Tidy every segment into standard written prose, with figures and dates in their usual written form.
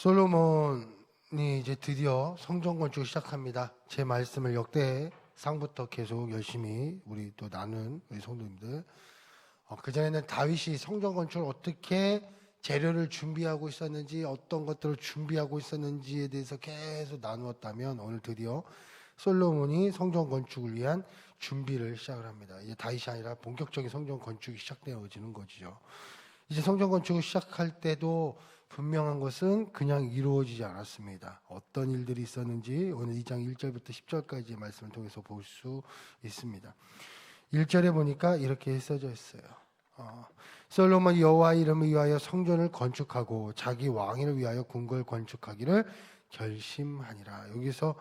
솔로몬이 이제 드디어 성전 건축을 시작합니다. 제 말씀을 역대상부터 계속 열심히 우리 또 나눈 우리 성도님들. 그전에는 다윗이 성전 건축을 어떻게 재료를 준비하고 있었는지, 어떤 것들을 준비하고 있었는지에 대해서 계속 나누었다면, 오늘 드디어 솔로몬이 성전 건축을 위한 준비를 시작을 합니다. 이제 다윗이 아니라 본격적인 성전 건축이 시작되어지는 거죠. 이제 성전 건축을 시작할 때도 분명한 것은 그냥 이루어지지 않았습니다. 어떤 일들이 있었는지 오늘 2장 1절부터 10절까지의 말씀을 통해서 볼 수 있습니다. 1절에 보니까 이렇게 써져 있어요. 솔로몬이 여호와 이름을 위하여 성전을 건축하고 자기 왕위를 위하여 궁궐 건축하기를 결심하니라. 여기서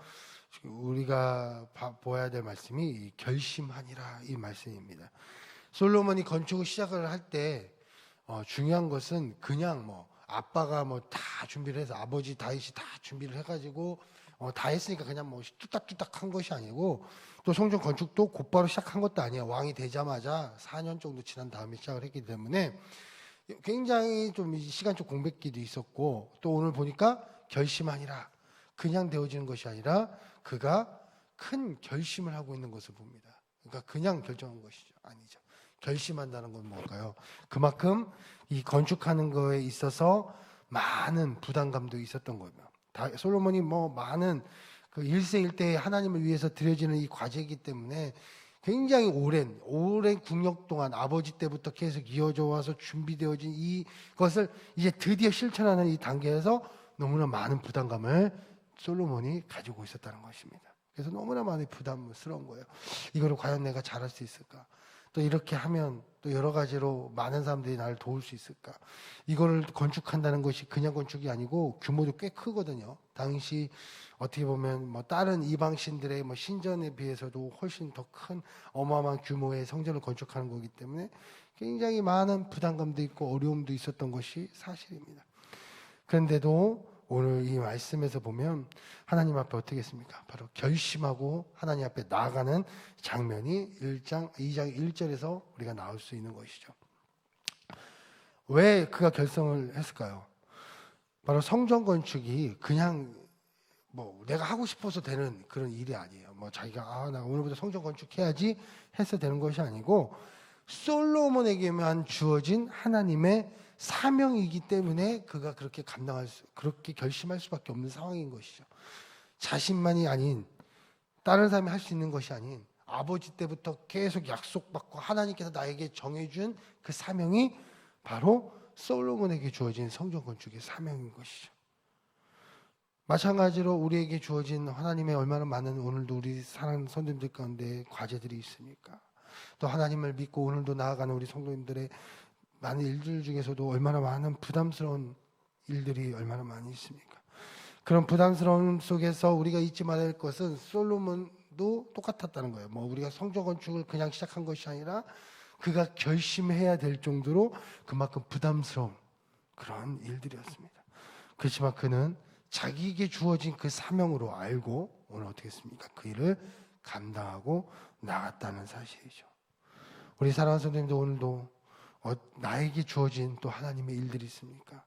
우리가 보아야 될 말씀이 결심하니라 이 말씀입니다. 솔로몬이 건축을 시작을 할 때 중요한 것은 그냥 아빠가 다 준비를 해서, 아버지 다윗이 다 준비를 해가지고 다 했으니까 그냥 뚝딱뚝딱 한 것이 아니고, 또 성전 건축도 곧바로 시작한 것도 아니에요. 왕이 되자마자 4년 정도 지난 다음에 시작을 했기 때문에 굉장히 좀 시간적 공백기도 있었고, 또 오늘 보니까 결심하니라, 그냥 되어지는 것이 아니라 그가 큰 결심을 하고 있는 것을 봅니다. 그러니까 그냥 결정한 것이죠. 아니죠. 결심한다는 건 뭘까요? 그만큼 이 건축하는 거에 있어서 많은 부담감도 있었던 거예요. 솔로몬이 많은 그 일생일대에 하나님을 위해서 드려지는 이 과제이기 때문에 굉장히 오랜 국력 동안 아버지 때부터 계속 이어져 와서 준비되어진 이것을 이제 드디어 실천하는 이 단계에서 너무나 많은 부담감을 솔로몬이 가지고 있었다는 것입니다. 그래서 너무나 많이 부담스러운 거예요. 이거를 과연 내가 잘할 수 있을까? 또 이렇게 하면 또 여러 가지로 많은 사람들이 나를 도울 수 있을까? 이거를 건축한다는 것이 그냥 건축이 아니고 규모도 꽤 크거든요. 당시 어떻게 보면 다른 이방신들의 신전에 비해서도 훨씬 더 큰 어마어마한 규모의 성전을 건축하는 거기 때문에 굉장히 많은 부담감도 있고 어려움도 있었던 것이 사실입니다. 그런데도 오늘 이 말씀에서 보면 하나님 앞에 어떻게 했습니까? 바로 결심하고 하나님 앞에 나아가는 장면이 2장 1절에서 우리가 나올 수 있는 것이죠. 왜 그가 결성을 했을까요? 바로 성전 건축이 그냥 내가 하고 싶어서 되는 그런 일이 아니에요. 자기가 나 오늘부터 성전 건축해야지 해서 되는 것이 아니고, 솔로몬에게만 주어진 하나님의 사명이기 때문에 그가 그렇게 그렇게 결심할 수밖에 없는 상황인 것이죠. 자신만이 아닌, 다른 사람이 할 수 있는 것이 아닌, 아버지 때부터 계속 약속받고 하나님께서 나에게 정해준 그 사명이 바로 솔로몬에게 주어진 성전 건축의 사명인 것이죠. 마찬가지로 우리에게 주어진 하나님의 얼마나 많은, 오늘도 우리 사랑하는 성도님들 가운데 과제들이 있습니까? 또 하나님을 믿고 오늘도 나아가는 우리 성도님들의 많은 일들 중에서도 얼마나 많은 부담스러운 일들이 얼마나 많이 있습니까? 그런 부담스러움 속에서 우리가 잊지 말아야 할 것은 솔로몬도 똑같았다는 거예요. 우리가 성전 건축을 그냥 시작한 것이 아니라 그가 결심해야 될 정도로 그만큼 부담스러운 그런 일들이었습니다. 그렇지만 그는 자기에게 주어진 그 사명으로 알고 오늘 어떻게 했습니까? 그 일을 감당하고 나갔다는 사실이죠. 우리 사랑하는 성도님들, 오늘도 나에게 주어진 또 하나님의 일들이 있습니까?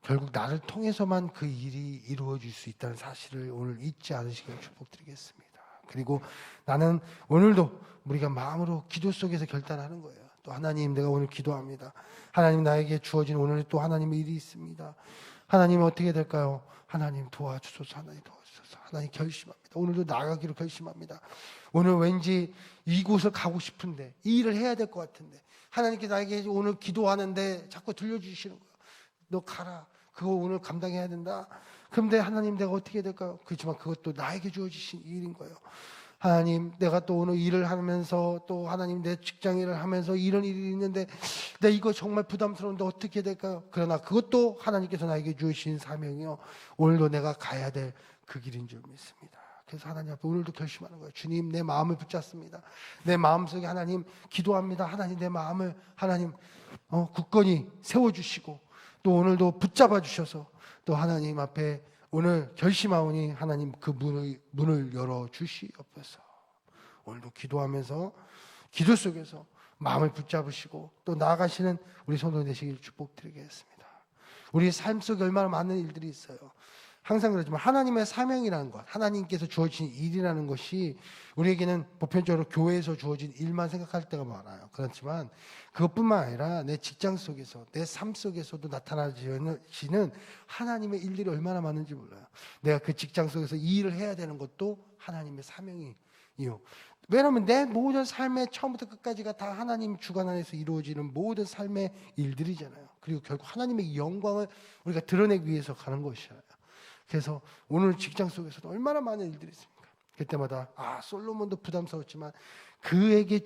결국 나를 통해서만 그 일이 이루어질 수 있다는 사실을 오늘 잊지 않으시길 축복드리겠습니다. 그리고 나는 오늘도 우리가 마음으로 기도 속에서 결단하는 거예요. 또 하나님, 내가 오늘 기도합니다. 하나님, 나에게 주어진 오늘 또 하나님의 일이 있습니다. 하나님, 어떻게 될까요? 하나님 도와주소서. 하나님 도와주소서. 하나님 결심합니다. 오늘도 나가기로 결심합니다. 오늘 왠지 이곳을 가고 싶은데, 이 일을 해야 될 것 같은데, 하나님께 나에게 오늘 기도하는데 자꾸 들려주시는 거예요. 너 가라. 그거 오늘 감당해야 된다. 그런데 하나님, 내가 어떻게 해야 될까요? 그렇지만 그것도 나에게 주어지신 일인 거예요. 하나님, 내가 또 오늘 일을 하면서, 또 하나님, 내 직장 일을 하면서 이런 일이 있는데 내가 이거 정말 부담스러운데 어떻게 해야 될까요? 그러나 그것도 하나님께서 나에게 주신 사명이요, 오늘도 내가 가야 될 그 길인 줄 믿습니다. 그래서 하나님 앞에 오늘도 결심하는 거예요. 주님, 내 마음을 붙잡습니다. 내 마음속에 하나님 기도합니다. 하나님, 내 마음을 하나님 굳건히 세워주시고, 또 오늘도 붙잡아 주셔서 또 하나님 앞에 오늘 결심하오니 하나님 그 문을 열어주시옵소서. 오늘도 기도하면서 기도 속에서 마음을 붙잡으시고 또 나아가시는 우리 성도 되시길 축복드리겠습니다. 우리의 삶 속에 얼마나 많은 일들이 있어요. 항상 그러지만 하나님의 사명이라는 것, 하나님께서 주어진 일이라는 것이 우리에게는 보편적으로 교회에서 주어진 일만 생각할 때가 많아요. 그렇지만 그것뿐만 아니라 내 직장 속에서, 내 삶 속에서도 나타나지는 하나님의 일들이 얼마나 많은지 몰라요. 내가 그 직장 속에서 이 일을 해야 되는 것도 하나님의 사명이요. 왜냐하면 내 모든 삶의 처음부터 끝까지가 다 하나님 주관 안에서 이루어지는 모든 삶의 일들이잖아요. 그리고 결국 하나님의 영광을 우리가 드러내기 위해서 가는 것이에요. 그래서 오늘 직장 속에서도 얼마나 많은 일들이 있습니까? 그때마다 솔로몬도 부담스러웠지만 그에게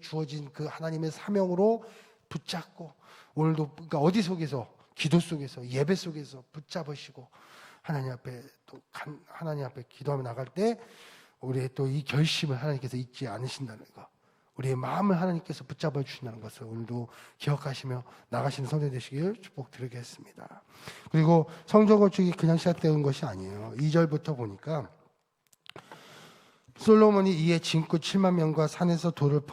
주어진 그 하나님의 사명으로 붙잡고 오늘도 그러니까 어디 속에서 기도 속에서 예배 속에서 붙잡으시고 하나님 앞에 기도하며 나갈 때 우리의 또 이 결심을 하나님께서 잊지 않으신다는 거, 우리의 마음을 하나님께서 붙잡아 주신다는 것을 오늘도 기억하시며 나가시는 성도 되시길 축복드리겠습니다. 그리고 성전 건축이 그냥 시작된 것이 아니에요. 2절부터 보니까 솔로몬이 이에 진구 7만 명과 산에서 돌을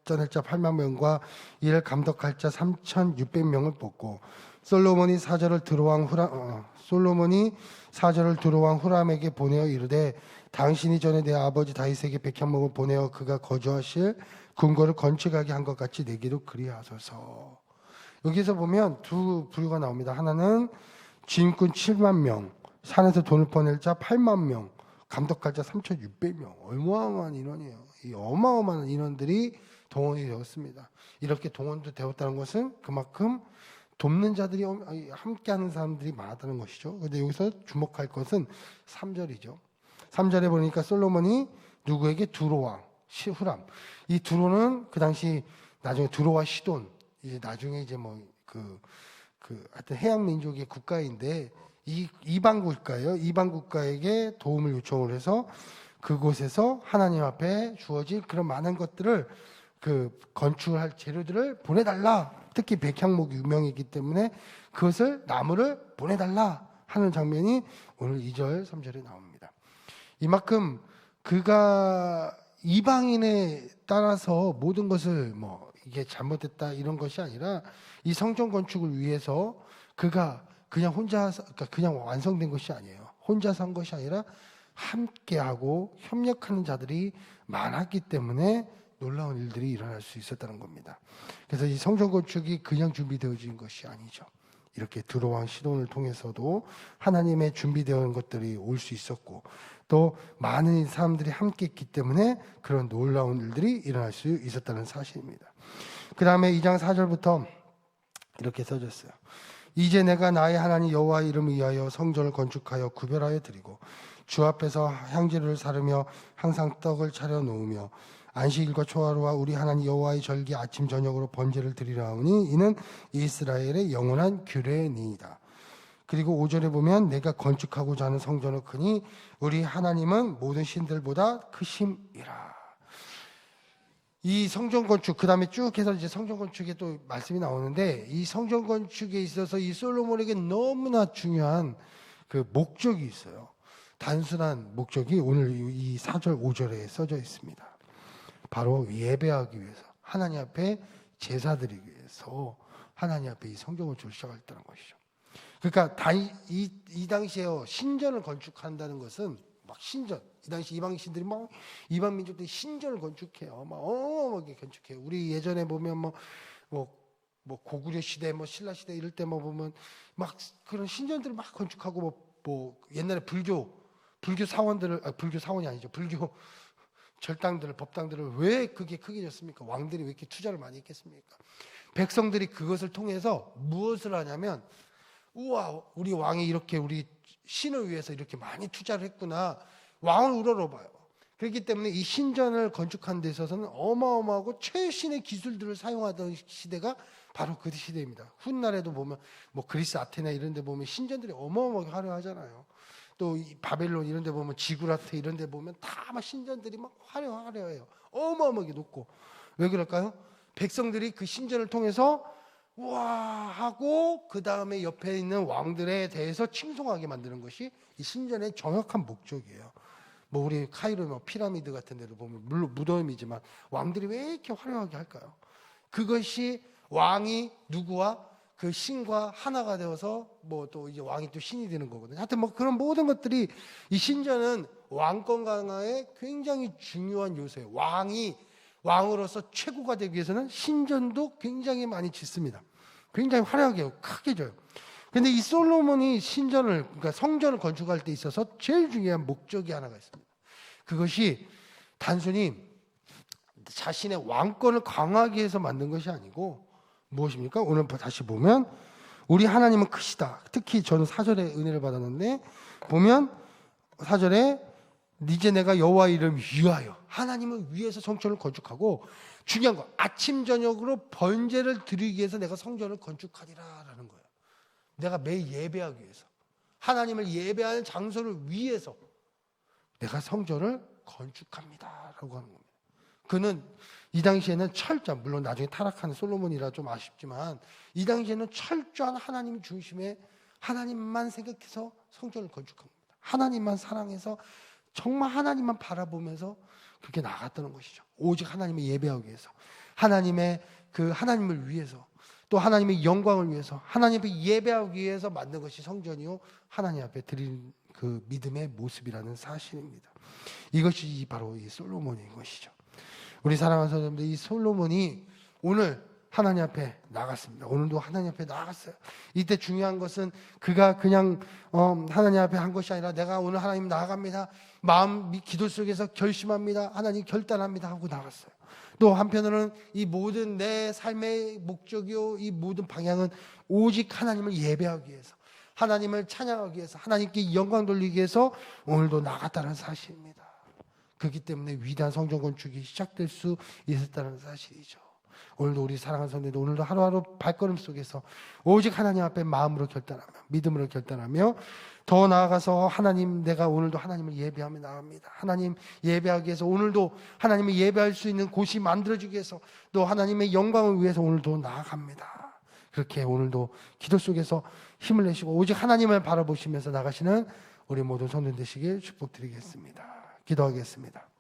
떠낼 자 8만 명과 이를 감독할 자 3,600명을 뽑고 솔로몬이 사절을 두로왕 후람에게 보내어 이르되 당신이 전에 내 아버지 다윗에게 백향목을 보내어 그가 거주하실 궁궐을 건축하게 한 것 같이 내게도 그리하소서. 여기서 보면 두 부류가 나옵니다. 하나는 진군 7만 명, 산에서 돈을 퍼낼 자 8만 명, 감독할 자 3,600명. 어마어마한 인원이에요. 이 어마어마한 인원들이 동원이 되었습니다. 이렇게 동원도 되었다는 것은 그만큼 돕는 자들이 함께하는 사람들이 많았다는 것이죠. 그런데 여기서 주목할 것은 3절이죠. 3절에 보니까 솔로몬이 누구에게 두로왕, 후람. 이 두로는 그 당시 나중에 두로와 시돈, 이제 나중에 이제 하여튼 해양 민족의 국가인데 이 이방 국가예요. 이방 국가에게 도움을 요청을 해서 그곳에서 하나님 앞에 주어질 그런 많은 것들을 건축할 재료들을 보내달라. 특히 백향목이 유명했기 때문에 그것을 나무를 보내달라 하는 장면이 오늘 2절, 3절에 나옵니다. 이만큼 그가 이방인에 따라서 모든 것을 이게 잘못됐다 이런 것이 아니라 이 성전 건축을 위해서 그가 그냥 완성된 것이 아니에요. 혼자서 한 것이 아니라 함께하고 협력하는 자들이 많았기 때문에 놀라운 일들이 일어날 수 있었다는 겁니다. 그래서 이 성전 건축이 그냥 준비되어진 것이 아니죠. 이렇게 두로왕 시돈을 통해서도 하나님의 준비되어 온 것들이 올 수 있었고 또 많은 사람들이 함께 했기 때문에 그런 놀라운 일들이 일어날 수 있었다는 사실입니다. 그 다음에 2장 4절부터 이렇게 써졌어요. 이제 내가 나의 하나님 여호와의 이름을 위하여 성전을 건축하여 구별하여 드리고 주 앞에서 향제를 사르며 항상 떡을 차려 놓으며 안식일과 초하루와 우리 하나님 여호와의 절기 아침 저녁으로 번제를 드리라 하오니 이는 이스라엘의 영원한 규례니이다. 그리고 5절에 보면 내가 건축하고자 하는 성전을 크니 우리 하나님은 모든 신들보다 크심이라. 이 성전 건축, 그 다음에 쭉 해서 이제 성전 건축에 또 말씀이 나오는데 이 성전 건축에 있어서 이 솔로몬에게 너무나 중요한 그 목적이 있어요. 단순한 목적이 오늘 이 4절, 5절에 써져 있습니다. 바로 예배하기 위해서, 하나님 앞에 제사 드리기 위해서 하나님 앞에 이 성전 건축을 시작했다는 것이죠. 그러니까 이 당시에요, 신전을 건축한다는 것은 신전, 이 당시 이방신들이 이방 민족들이 신전을 건축해요. 어마어마하게 건축해요. 우리 예전에 보면 고구려 시대, 신라 시대 이럴 때 보면 그런 신전들을 건축하고 옛날에 불교 사원들을 불교 사원이 아니죠. 불교 절당들을, 법당들을 왜 그게 크게 졌습니까? 왕들이 왜 이렇게 투자를 많이 했겠습니까? 백성들이 그것을 통해서 무엇을 하냐면 우와, 우리 왕이 이렇게 우리 신을 위해서 이렇게 많이 투자를 했구나. 왕을 우러러봐요. 그렇기 때문에 이 신전을 건축하는 데 있어서는 어마어마하고 최신의 기술들을 사용하던 시대가 바로 그 시대입니다. 훗날에도 보면 그리스 아테네 이런 데 보면 신전들이 어마어마하게 화려하잖아요. 또 이 바벨론 이런 데 보면 지구라트 이런 데 보면 다 신전들이 화려해요. 어마어마하게 높고. 왜 그럴까요? 백성들이 그 신전을 통해서 우와 하고 그 다음에 옆에 있는 왕들에 대해서 칭송하게 만드는 것이 이 신전의 정확한 목적이에요. 우리 카이로 피라미드 같은 데를 보면 물론 무덤이지만 왕들이 왜 이렇게 화려하게 할까요? 그것이 왕이 누구와 그 신과 하나가 되어서 뭐 또 이제 왕이 또 신이 되는 거거든요. 하여튼 뭐 그런 모든 것들이 이 신전은 왕권 강화에 굉장히 중요한 요소예요. 왕으로서 최고가 되기 위해서는 신전도 굉장히 많이 짓습니다. 굉장히 화려하게 크게 져요. 근데 이 솔로몬이 그러니까 성전을 건축할 때 있어서 제일 중요한 목적이 하나가 있습니다. 그것이 단순히 자신의 왕권을 강화하기 위해서 만든 것이 아니고 무엇입니까? 오늘 다시 보면 우리 하나님은 크시다. 특히 저는 4절에 은혜를 받았는데 보면 4절에 이제 내가 여호와 이름 위하여, 하나님을 위해서 성전을 건축하고, 중요한 거 아침 저녁으로 번제를 드리기 위해서 내가 성전을 건축하리라라는 거예요. 내가 매일 예배하기 위해서, 하나님을 예배하는 장소를 위해서 내가 성전을 건축합니다라고 하는 겁니다. 그는 이 당시에는 물론 나중에 타락한 솔로몬이라 좀 아쉽지만 이 당시에는 철저한 하나님 중심의, 하나님만 생각해서 성전을 건축한 겁니다. 하나님만 사랑해서 정말 하나님만 바라보면서 그렇게 나갔다는 것이죠. 오직 하나님을 예배하기 위해서, 하나님의 그 하나님을 위해서, 또 하나님의 영광을 위해서, 하나님 앞에 예배하기 위해서 만든 것이 성전이요, 하나님 앞에 드린 그 믿음의 모습이라는 사실입니다. 이것이 바로 이 솔로몬인 것이죠. 우리 사랑하는 성도님들, 이 솔로몬이 오늘 하나님 앞에 나갔습니다. 오늘도 하나님 앞에 나갔어요. 이때 중요한 것은 그가 그냥 하나님 앞에 한 것이 아니라 내가 오늘 하나님 나아갑니다, 마음 기도 속에서 결심합니다, 하나님 결단합니다 하고 나갔어요. 또 한편으로는 이 모든 내 삶의 목적이요, 이 모든 방향은 오직 하나님을 예배하기 위해서, 하나님을 찬양하기 위해서, 하나님께 영광 돌리기 위해서 오늘도 나갔다는 사실입니다. 그렇기 때문에 위대한 성전 건축이 시작될 수 있었다는 사실이죠. 오늘도 우리 사랑하는 성도들, 오늘도 하루하루 발걸음 속에서 오직 하나님 앞에 마음으로 결단하며, 믿음으로 결단하며, 더 나아가서 내가 오늘도 하나님을 예배하며 나갑니다. 하나님 예배하기 위해서, 오늘도 하나님을 예배할 수 있는 곳이 만들어지기 위해서, 또 하나님의 영광을 위해서 오늘도 나아갑니다. 그렇게 오늘도 기도 속에서 힘을 내시고 오직 하나님을 바라보시면서 나가시는 우리 모든 성도들 되시길 축복드리겠습니다. 기도하겠습니다.